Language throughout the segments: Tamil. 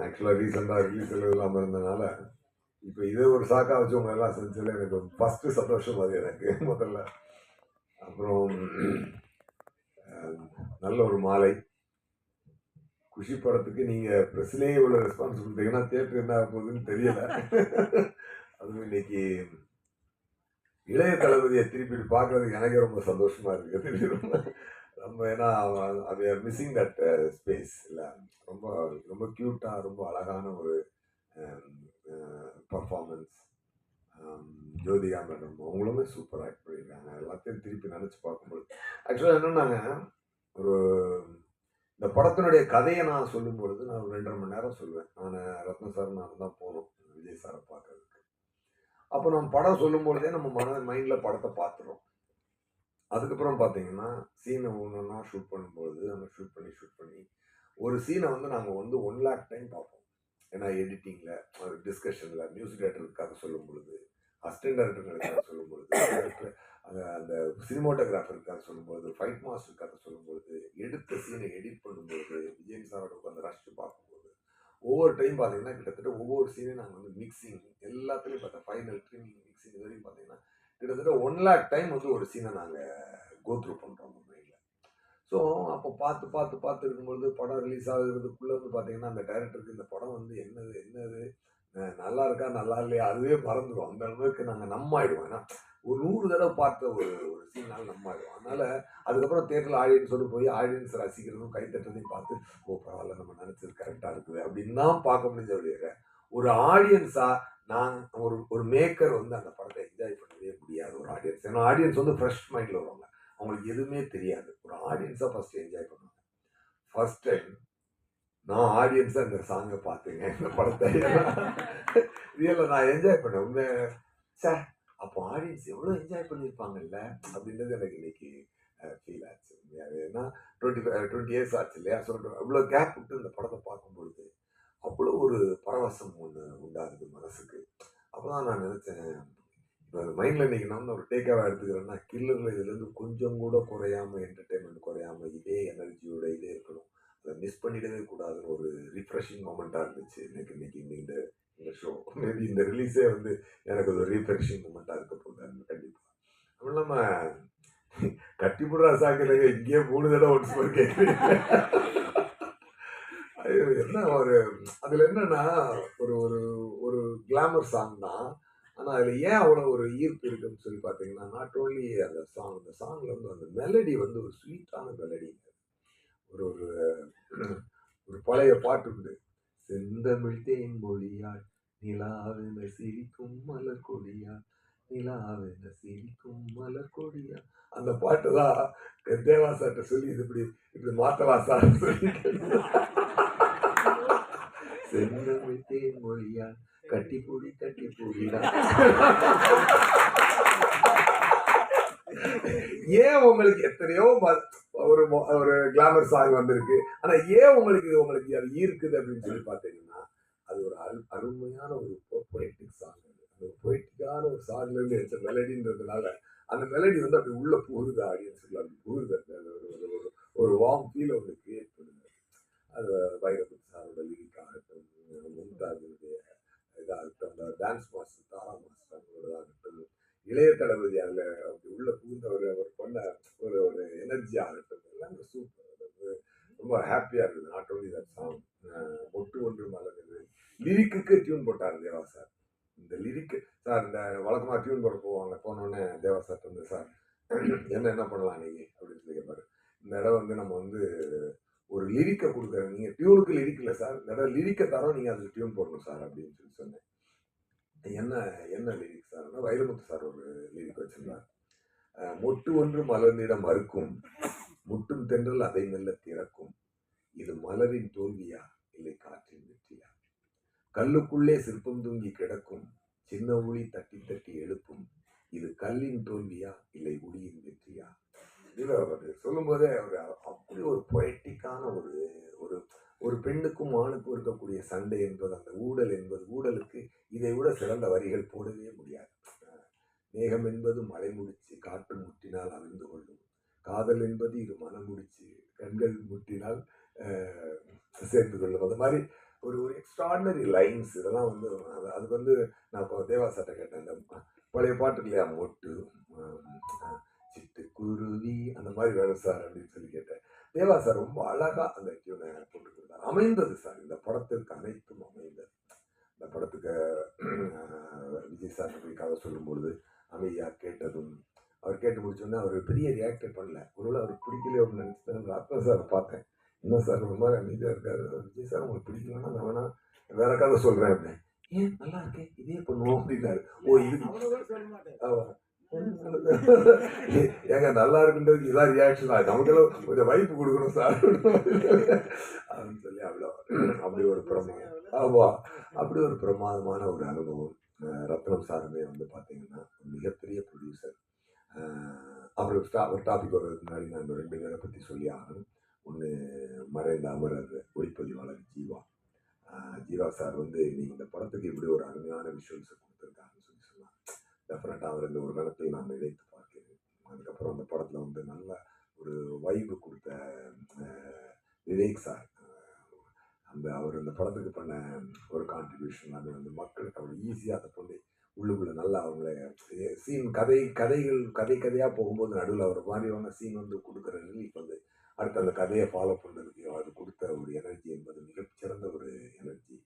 ஆக்சுவலாக ரீசெண்டாக ரிலீஸ் இல்லாமல் இருந்தனால இப்போ இதே ஒரு சாக்கா வச்சு உங்க எல்லாம் செஞ்சதில் எனக்கு ஃபஸ்ட்டு சந்தோஷம் அது எனக்கு முதல்ல. அப்புறம் நல்ல ஒரு மாலை. குஷி படத்துக்கு நீங்கள் ப்ரெஸ்லேயே இவ்வளோ ரெஸ்பான்ஸ் கொடுத்தீங்கன்னா தியேட்டர் என்ன ஆக போகுதுன்னு தெரியல. அதுவும் இன்னைக்கு இளைய தளபதியை திருப்பி பார்க்கறதுக்கு எனக்கே ரொம்ப சந்தோஷமா இருக்குது. நம்ம ஏன்னா அது மிஸ்ஸிங் தட் ஸ்பேஸ் இல்லை. ரொம்ப ரொம்ப க்யூட்டாக ரொம்ப அழகான ஒரு பர்ஃபார்மன்ஸ். ஜோதிகா மேடம் அவங்களுமே சூப்பர் ஆக்ட் பண்ணியிருக்காங்க. எல்லாத்தையும் திருப்பி நினச்சி பார்க்கும்போது ஆக்சுவலாக என்னன்னாங்க, ஒரு இந்த படத்தினுடைய கதையை நான் சொல்லும் பொழுது நான் ஒரு 2.5 மணி நேரம் சொல்லுவேன். நான் ரத்ன சார் நான் தான் போனோம் விஜய் சாரை பார்க்கறதுக்கு. அப்போ நம்ம படம் சொல்லும் பொழுதே நம்ம மைண்டில் படத்தை பார்த்துறோம். அதுக்கப்புறம் பார்த்தீங்கன்னா சீனை ஒன்றா ஷூட் பண்ணும்போது நம்ம ஷூட் பண்ணி ஒரு சீனை வந்து நாங்கள் வந்து 1 lakh டைம் பார்ப்போம். ஏன்னா எடிட்டிங்கில் டிஸ்கஷனில் மியூசிக் டைரக்டருக்காக சொல்லும் பொழுது, அசிஸ்டன்ட் டைரக்டருக்காக சொல்லும் பொழுது, அந்த சினிமோட்டோகிராஃபருக்காக சொல்லும்போது, ஃபைட் மாஸ்டருக்காக சொல்லும்போது, எடுத்த சீனை எடிட் பண்ணும்போது, விஜயன் சாரோட உட்காந்து ரசித்து பார்க்கும்போது, ஒவ்வொரு டைம் பார்த்தீங்கன்னா கிட்டத்தட்ட ஒவ்வொரு சீனையும் நாங்கள் வந்து மிக்சிங் எல்லாத்துலேயும் பார்த்தோம். ஃபைனல் ட்ரிமிங் மிக்சிங் இது வரைக்கும் பார்த்தீங்கன்னா கிட்டத்தட்ட 1 lakh டைம் வந்து ஒரு சீனை நாங்கள் கோத்ரூ பண்ணுறோம் மைண்டில். ஸோ அப்போ பார்த்து இருக்கும்பொழுது படம் ரிலீஸ் ஆகுறதுக்குள்ளே வந்து பார்த்தீங்கன்னா அந்த டைரக்டருக்கு இந்த படம் வந்து என்னது நல்லா இருக்கா நல்லா இல்லையா அதுவே மறந்துடும். அந்த அளவுக்கு நாங்கள் நம்மாயிடுவோம். ஏன்னா ஒரு 100 தடவை பார்த்த ஒரு சீனால் நம்மாயிடுவோம். அதனால அதுக்கப்புறம் தேட்டரில் ஆடியன்ஸோடு போய் ஆடியன்ஸ் ரசிக்கிறதும் கைத்தட்டதையும் பார்த்து ஓ பரவாயில்ல நம்ம நினச்சது கரெக்டாக இருக்குது அப்படின்னு தான் பார்க்க முடிஞ்ச வழியிற ஒரு ஆடியன்ஸாக நான் ஒரு மேக்கர் வந்து அந்த படத்தை என்ஜாய் பண்ணவே முடியாது. ஒரு ஆடியன்ஸ் ஏன்னா ஆடியன்ஸ் வந்து ஃப்ரெஷ் மைண்டில் வருவாங்க. அவங்களுக்கு எதுவுமே தெரியாது. ஒரு ஆடியன்ஸாக ஃபஸ்ட்டு என்ஜாய் பண்ணுவாங்க. ஃபர்ஸ்ட் டைம் நான் ஆடியன்ஸாக இந்த சாங்கை பார்த்துங்க இந்த படத்தை ரியலில் நான் என்ஜாய் பண்ணேன். உண்மை சார் அப்போ ஆடியன்ஸ் எவ்வளோ என்ஜாய் பண்ணியிருப்பாங்கல்ல அப்படின்றது எனக்கு இன்னைக்கு ஃபீல் ஆச்சு. ஏன்னா 20 இயர்ஸ் ஆச்சு இல்லையா. ஸோ அவ்வளோ கேப் விட்டு இந்த படத்தை பார்க்கும்பொழுது அவ்வளோ ஒரு பரவசம் ஒன்று உண்டாகுது மனசுக்கு. அப்போ தான் நான் நினச்சேன், இப்போ மைண்டில் இன்னைக்கு நான் ஒரு டேக்காக எடுத்துக்கிறேன்னா கில்லரில் இதுலேருந்து கொஞ்சம் கூட குறையாமல் என்டர்டெயின்மெண்ட் குறையாமல் இதே எனர்ஜியோட இதே இருக்கணும். அதை மிஸ் பண்ணிடவே கூடாதுன்னு ஒரு ரிஃப்ரெஷிங் மொமெண்ட்டாக இருந்துச்சு இன்னைக்கு இந்த ஷோ. மேபி இந்த ரிலீஸே வந்து எனக்கு ஒரு ரீஃப்ரெஷிங் மொமெண்ட்டாக இருக்க போகுது கண்டிப்பாக. அதுவும் இல்லாமல் கட்டிப்புடுறா சாக்கில் இங்கேயே 3 தடவை ஒன்று கேட்குறீங்க. என்ன ஒரு அதில் என்னன்னா ஒரு ஒரு ஒரு கிளாமர் சாங் தான். ஆனால் அதில் ஏன் அவ்வளோ ஒரு ஈர்ப்பு இருக்குன்னு சொல்லி பார்த்தீங்கன்னா நாட் ஓன்லி அந்த சாங்கில் வந்து அந்த மெலடி வந்து ஒரு ஸ்வீட்டான மெலடி. ஒரு ஒரு ஒரு பழைய பாட்டு உண்டு. செந்தமிழ் தேன் மொழியாள் நிலாவென சிரிக்கும் மலர் கொடியாள் நிலாவென சிரிக்கும் மலர் கொடியா அந்த பாட்டு தான் தேவாசாட்ட சொல்லி இது இப்படி மாத்தலாம் சார் சொல்லி செந்தமிழ் தேன் மொழியாள் கட்டி பூடிடா. ஏன் உங்களுக்கு எத்தனையோ ஒரு ஒரு கிளாமர் சாங் வந்திருக்கு. ஆனா ஏன் உங்களுக்கு அது ஈர்க்குது அப்படின்னு சொல்லி பார்த்தீங்கன்னா அது ஒரு அருமையான ஒரு பொய்டிக் சாங். அந்த பொய்டிக்கான ஒரு சாங்ல இருந்து எடுத்த மெலடின்றதுனால அந்த மெலடி வந்து அப்படி உள்ள போகுது ஆடியன்ஸுக்குள்ள அப்படி போகுது. ஒரு வார்ம் ஃபீல் ஒன்று கிரியேட் பண்ணுது. அது வைரமுத்து சாரோட லிரிக் ஆகட்டும், மும்தாஜுடைய இதாகட்டும், அந்த டான்ஸ் மாஸ்டர் தாரா மாஸ்டர் அவங்களோடதாகட்டும், இளைய தளபதி அதில் அப்படி உள்ள புகுந்தவர் அவர் பண்ண ஒரு ஒரு எனர்ஜி ஆகட்டும் எல்லாமே சூப்பர். ரொம்ப ஹாப்பியாக இருக்குது. Not only that song. மொட்டு ஒன்று மலருது லிரிக்கு டியூன் போட்டார் தேவா சார். இந்த லிரிக்கு சார் இந்த வழக்கமாக டியூன் போட போனோடனே தேவா சார் வந்து சார் என்ன பண்ணலாம் நீங்கள் அப்படின்னு சொல்லி கேட்பாரு. இந்த இடம் வந்து நம்ம வந்து ஒரு லிரிக்கை கொடுக்குறேன், நீங்கள் டியூனுக்கு லிரிக் இல்லை சார், இந்த இடம் லிரிக்கை தரோம் நீங்கள் அதுக்கு டியூன் போடணும் சார் அப்படின்னு சொல்லி சொன்னேன். என்ன லிரிக் சார்னா வைரமுத்து சார் ஒரு லிரிக் வச்சிருந்தார். மொட்டு ஒன்று மலர்ந்திடம் மறுக்கும் முட்டும் தென்றல் அதை மெல்ல திறக்கும் இது மலரின் தோல்வியா இல்லை காற்றின் வெற்றியா கல்லுக்குள்ளே சிற்பம் தூங்கி கிடக்கும் சின்ன ஒளி தட்டி தட்டி எழுப்பும் இது கல்லின் தோல்வியா இல்லை ஒளியின் வெற்றியா. சொல்லும் போதே அப்படி ஒரு பொயட்டிக்கான ஒரு ஒரு ஒரு பெண்ணுக்கும் ஆணுக்கும் இருக்கக்கூடிய சண்டை என்பது அந்த ஊடல் என்பது ஊடலுக்கு இதை விட சிறந்த வரிகள் போடவே முடியாது. மேகம் என்பது மழை முடிச்சு காற்று முட்டினால் அவிழ்ந்து கொள்ளும், காதல் என்பது இது மனம் முடிச்சு கண்கள் முட்டினால் சேர்ந்து கொள்ளும். அது மாதிரி ஒரு ஒரு எக்ஸ்ட்ராடினரி லைன்ஸ் இதெல்லாம் வந்து அதுக்கு வந்து நான் இப்போ தேவா சார்ட்ட கேட்டேன். இந்த பழைய பாட்டு இல்லையா, மொட்டு சிட்டுக்குருவி அந்த மாதிரி வேணும் சார் அப்படின்னு சொல்லி கேட்டேன். தேவா சார் ரொம்ப அழகா அந்த டியூனை போட்டு கொடுத்தாரு. அமைந்தது சார், இந்த படத்திற்கு அனைத்தும் அமைந்தது. இந்த படத்துக்கு விஜய் சார் போய் கதை சொல்லும்பொழுது அமைதியா கேட்டதும், அவர் கேட்டு முடிச்சோன்னே அவர் பெரிய ரியாக்டே பண்ணல. ஒருவேளை அவருக்கு பிடிக்கலையோ அப்படின்னு நினைச்சிட்டு ரத்ன சாரை பார்த்தேன். என்ன சார் ஒரு மாதிரி அமைதியா இருக்காரு. விஜய் சார் உங்களுக்கு பிடிக்கலன்னா நான் வேணா வேற கதை சொல்றேன் அப்படின்னு. ஏன் நல்லா இருக்கேன் இதே பண்ணுவோம் அப்படின்னாரு. ஓ இதுக்கு ஏங்க நல்லா இருக்குன்றது இதான் ரியாக்ஷன் ஆகுது, நமக்கெல்லாம் கொஞ்சம் வைப்பு கொடுக்கணும் சார் அப்படின்னு சொல்லி அவ்வளோ அப்படி ஒரு பிரமாதம். ஆமா, அப்படி ஒரு பிரமாதமான ஒரு அனுபவம். ரத்னம் சாருமே வந்து பார்த்தீங்கன்னா மிகப்பெரிய ப்ரொடியூசர். அப்புறம் ஒரு டாபிக் வர்றதுக்கு முன்னாடி நான் இந்த 2 பேரை பற்றி சொல்லி ஆகணும். ஒன்று மறைந்த அமரர் ஒளிப்பதிவாளர் ஜீவா. ஜீவா சார் வந்து நீங்கள் இந்த படத்துக்கு இப்படி ஒரு அருமையான விஷுவல்ஸை கொடுத்துருக்காங்கன்னு சொல்லி சொன்னாங்க. டெஃபினட்டாக அவர் இந்த ஒரு கணத்தை நான் நினைத்து பார்க்கிறேன். அதுக்கப்புறம் அந்த படத்தில் வந்து நல்ல ஒரு வைப்பு கொடுத்த விவேக் சார், அவர் இந்த படத்துக்கு பண்ண ஒரு கான்ட்ரிபியூஷன் அது வந்து மக்களுக்கு அவ்வளோ ஈஸியாக அதை பண்ணி உள்ளுக்குள்ளே நல்லா அவங்கள சீன் கதையாக போகும்போது நடுவில் அவர் மாதிரியான சீன் வந்து கொடுக்குற ரிலீஃப் வந்து அடுத்து அந்த கதையை ஃபாலோ பண்ணுறதுக்கு அது கொடுத்த ஒரு எனர்ஜி என்பது மிகச்சிறந்த ஒரு எனர்ஜி.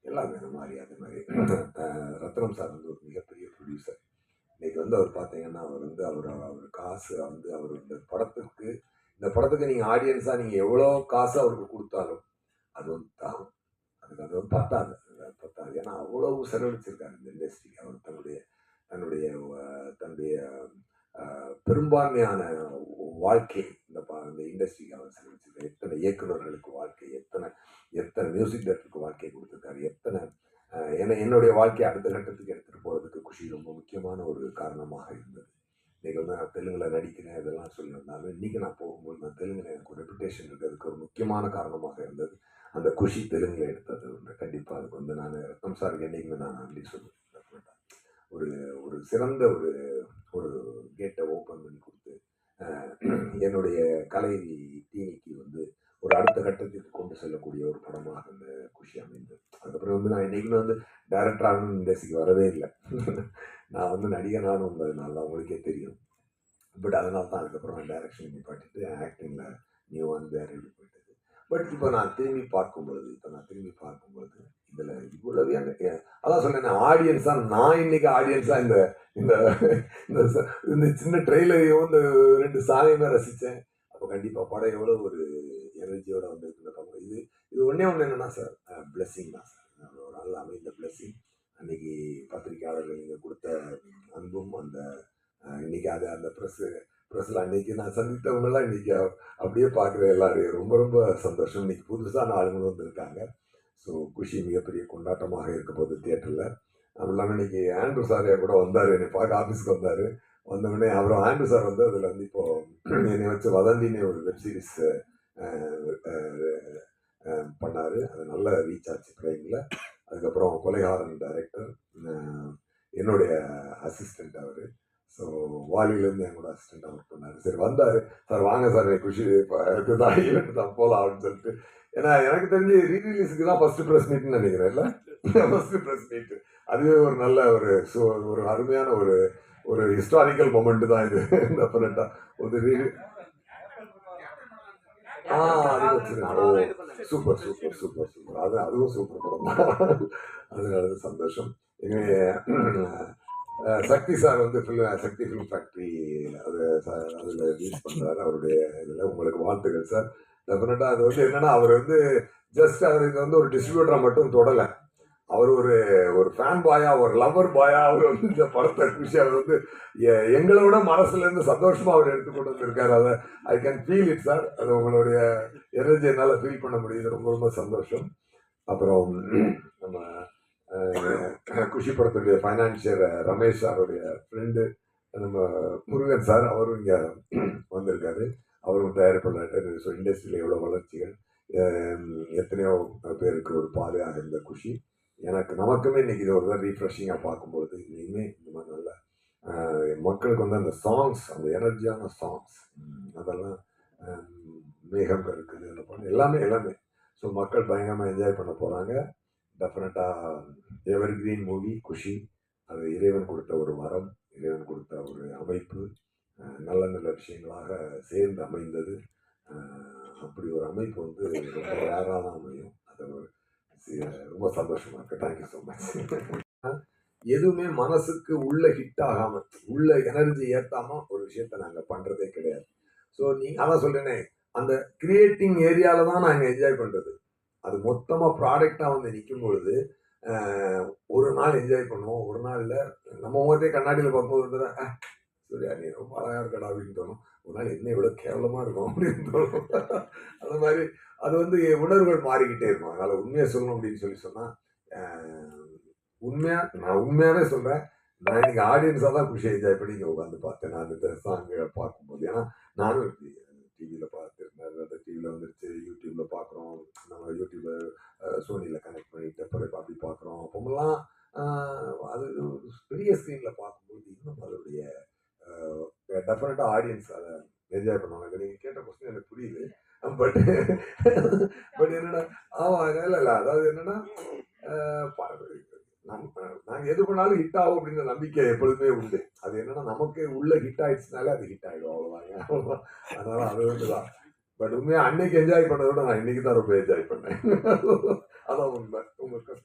எல்லாமே அந்த மாதிரி அதே மாதிரி ரத்னம் சார் வந்து ஒரு மிகப்பெரிய ப்ரொடியூசர். இன்னைக்கு வந்து அவர் பார்த்தீங்கன்னா அவர் காசு வந்து அவர் இந்த படத்துக்கு நீங்கள் ஆடியன்ஸாக நீங்கள் எவ்வளோ காசு அவருக்கு கொடுத்தாலும் அது வந்து தான் அது வந்து பத்தாது. ஏன்னா அவ்வளவு செலவழிச்சிருக்காரு இந்த இண்டஸ்ட்ரிக்கு. அவர் தன்னுடைய பெரும்பான்மையான வாழ்க்கை இந்த இண்டஸ்ட்ரிக்கு அவர் செலவழிச்சிருக்காரு. எத்தனை இயக்குநர்களுக்கு வாழ்க்கை, எத்தனை மியூசிக் டைரக்டருக்கு வாழ்க்கையை கொடுத்துருக்காரு, என்னுடைய வாழ்க்கையை அடுத்த கட்டத்துக்கு எடுத்துகிட்டு போகிறதுக்கு குஷி ரொம்ப முக்கியமான ஒரு காரணமாக இருந்தது. இன்றைக்கி வந்து நான் தெலுங்கில் நடிக்கிறேன் இதெல்லாம் சொல்லியிருந்தாலும் இன்றைக்கி நான் போகும்போது நான் தெலுங்கில் எனக்கு ஒரு ரெப்புடேஷன் இருக்கிறதுக்கு ஒரு முக்கியமான காரணமாக இருந்தது அந்த குஷி தெலுங்கில் எடுத்தது ஒன்று. கண்டிப்பாக அதுக்கு வந்து நான் ரத்னம் சாருக்கு என்றைக்குமே நான் நன்றி சொல்லுவேன். ஒரு ஒரு சிறந்த ஒரு கேட்டை ஓப்பன் பண்ணி கொடுத்து என்னுடைய கலை தீனிக்கு வந்து ஒரு அடுத்த கட்டத்திற்கு கொண்டு செல்லக்கூடிய ஒரு படமாக அந்த குஷி அமைந்தது. அதுக்கப்புறம் வந்து நான் என்றைக்குமே வந்து டைரக்டராக இண்டஸ்ட்ரிக்கு வரவே இல்லை. நான் வந்து நடிகனானு வந்ததுனால அவங்களுக்கே தெரியும். பட் அதனால தான் அதுக்கப்புறம் நான் டைரக்ஷன் நிப்பாட்டிட்டு ஆக்டிங்கில் நியூவான் வேறு எப்படி போயிட்டது. பட் இப்போ நான் திரும்பி பார்க்கும் பொழுது இதில் இவ்வளவே அதான் சொன்னேன் ஆடியன்ஸாக நான் இன்னைக்கு ஆடியன்ஸாக இந்த சின்ன ட்ரெய்லரையும் இந்த 2 சாங்கையுமே ரசித்தேன். அப்போ கண்டிப்பாக படம் எவ்வளோ ஒரு எனர்ஜியோட வந்து இது ஒன்றே என்னென்னா சார் பிளெஸ்ஸிங் தான் சார். ஒரு நல்ல அமைந்த பிளெஸ்ஸிங். அன்னைக்கு பத்திரிகையாளர்கள் நீங்கள் கொடுத்த அன்பும் இன்னைக்கு அந்த ப்ரெஸ்ஸில் அன்னைக்கு நான் சந்தித்தவங்கெல்லாம் இன்னைக்கு அப்படியே பார்க்குற எல்லாரையும் ரொம்ப ரொம்ப சந்தோஷம். இன்னைக்கு புதுசான ஆளுங்களும் வந்திருக்காங்க. ஸோ குஷி மிகப்பெரிய கொண்டாட்டமாக இருக்க போது தியேட்டரில். அது இல்லாமல் இன்னைக்கு ஆண்ட்ரூ சாரியா கூட வந்தார், என்னை பார்க்க ஆஃபீஸ்க்கு வந்தார். வந்தவுடனே அப்புறம் ஆண்ட்ரூ சார் வந்து அதில் வந்து இப்போது என்னை வச்சு வதந்தின்னு ஒரு வெப் சீரிஸ் பண்ணார். அது நல்ல ரீச் ஆச்சு பிரைமில். அதுக்கப்புறம் கொலைகாரன் டைரக்டர் என்னுடைய அசிஸ்டண்ட் அவர். ஸோ வாலியிலேருந்து என் கூட அசிஸ்டண்ட்டாக ஒர்க் பண்ணார். சரி வந்தார், சார் வாங்க சார் குஷி இதுதான் ஈவெண்ட் தான் போகலாம் அப்படின்னு சொல்லிட்டு. ஏன்னா எனக்கு தெரிஞ்சு ரீரிலீஸுக்கு தான் ஃபஸ்ட்டு ப்ரெஸ் மீட்னு நினைக்கிறேன். இல்லை ஃபஸ்ட்டு ப்ரெஸ் மீட்டு அதுவே ஒரு நல்ல ஒரு அருமையான ஒரு ஹிஸ்டாரிக்கல் மொமெண்ட்டு தான் இது. டெஃபினட்டாக ஒரு சூப்பர் சூப்பர் சூப்பர் சூப்பர் அதுவும் சூப்பர் படம் தான். அதனால சந்தோஷம். சக்தி சார் வந்து சக்தி ஃபிலிம் ஃபேக்ட்ரி அதில் ரிலீஸ் பண்ணுறாரு. அவருடைய இதில் உங்களுக்கு வாழ்த்துக்கள் சார். டெஃபினட்டாக அது வந்து என்னென்னா அவர் வந்து ஜஸ்ட் அவருக்கு வந்து ஒரு டிஸ்ட்ரிபியூட்டராக மட்டும் தொடலை. அவர் ஒரு ஃபேன் பாயா, ஒரு லவர் பாயா அவர் வந்து இந்த படத்தை குஷி அவர் வந்து எங்களோட மனசுலேருந்து சந்தோஷமாக அவர் எடுத்துக்கொண்டு வந்திருக்காரு. அதை I can feel it sir. அது உங்களுடைய எனர்ஜி என்னால் ஃபீல் பண்ண முடியுது. ரொம்ப ரொம்ப சந்தோஷம். அப்புறம் நம்ம குஷி படத்துடைய ஃபைனான்சியர் ரமேஷ் சாருடைய ஃப்ரெண்டு நம்ம முருகன் சார், அவரும் இங்கே வந்திருக்காரு. அவரும் தயாரிப்பாளர். ஸோ இண்டஸ்ட்ரியில் எவ்வளோ வளர்ச்சிகள், எத்தனையோ பேருக்கு ஒரு பாதையாக இருந்த குஷி. நமக்குமே இன்னைக்கு இது ஒரு ரீஃப்ரெஷிங்காக பார்க்கும்போது இனிமே இந்த மாதிரி நல்ல மக்களுக்கு வந்து அந்த சாங்ஸ், அந்த எனர்ஜியான சாங்ஸ், அதெல்லாம் மேகம் இருக்குது எல்லாமே ஸோ மக்கள் பயங்கரமாக என்ஜாய் பண்ண போகிறாங்க. டெஃபினட்டாக எவர் கிரீன் மூவி குஷி. அது இறைவன் கொடுத்த ஒரு வரம், இறைவன் கொடுத்த ஒரு அமைப்பு. நல்ல நல்ல விஷயங்களாக சேர்ந்து அமைந்தது. அப்படி ஒரு அமைப்பு வந்து ரொம்ப ரேராக தான் அமையும். அது ரொம்ப சந்தோஷமா இருக்கு. Thank you so much. எதுவுமே மனசுக்கு உள்ள ஹிட் ஆகாம, உள்ள எனர்ஜி ஏத்தாம ஒரு விஷயத்த நாங்க பண்றதே கிடையாது. ஸோ நீங்க அதான் சொல்றேனே, அந்த கிரியேட்டிங் ஏரியால தான் நாங்க என்ஜாய் பண்றது. அது மொத்தமா ப்ராடக்ட்டா வந்து நிக்கும் பொழுது, ஒரு நாள் என்ஜாய் பண்ணுவோம். ஒரு நாள்ல நம்ம முகத்தையே கண்ணாடியில பார்க்கும்போது ஒரு தடவ, சூர்யா நீ ரொம்ப அழகா இருக்கடா அப்படின்னு தோணும். ஒரு நாள் என்ன இவ்வளவு கேவலமா இருக்கும் அப்படின்னு தோணும். அந்த மாதிரி அது வந்து உணர்வுகள் மாறிக்கிட்டே இருக்கும். அதனால உண்மையை சொல்லணும் அப்படின்னு சொன்னா, உண்மையா நான் உண்மையாவே சொல்றேன். நான் இன்னைக்கு ஆடியன்ஸா தான் குஷி என்ஜாய் பண்ணி இங்க உட்காந்து பார்த்தேன். நான் இந்த சாங் பார்க்கும்போது. ஏன்னா நானும் டிவியில பார்த்துருந்தேன். அந்த டிவியில வந்துருச்சு, யூடியூப்ல பார்க்குறோம். நம்ம யூடியூப்ல சோனியில கனெக்ட் பண்ணிட்டு அப்புறம் அப்படி பார்க்குறோம். அப்போமெல்லாம் அது பெரிய ஸ்க்ரீன்ல பார்க்கும்போது இன்னும் அதோடைய டெஃபினட்டா ஆடியன்ஸ் அதை என்ஜாய் பண்ணுவாங்க. நீங்க கேட்ட கொஸ்டின் எனக்கு புரியுது. பட் பட் என்னன்னா ஆமா இல்ல இல்ல அதாவது என்னன்னா நாங்க எது பண்ணாலும் ஹிட் ஆகும் அப்படிங்கிற நம்பிக்கை எப்பொழுதுமே உண்டு. அது என்னன்னா நமக்கு உள்ள ஹிட் ஆயிடுச்சுனாலே அது ஹிட் ஆயிடும் அவ்வளவுதாங்க. அதனால அது வந்துதான். பட் உண்மையா அன்னைக்கு என்ஜாய் பண்ணதை விட நான் இன்னைக்கு தான் ரொம்ப என்ஜாய் பண்ணேன். அதான் உண்மை. உங்களுக்கு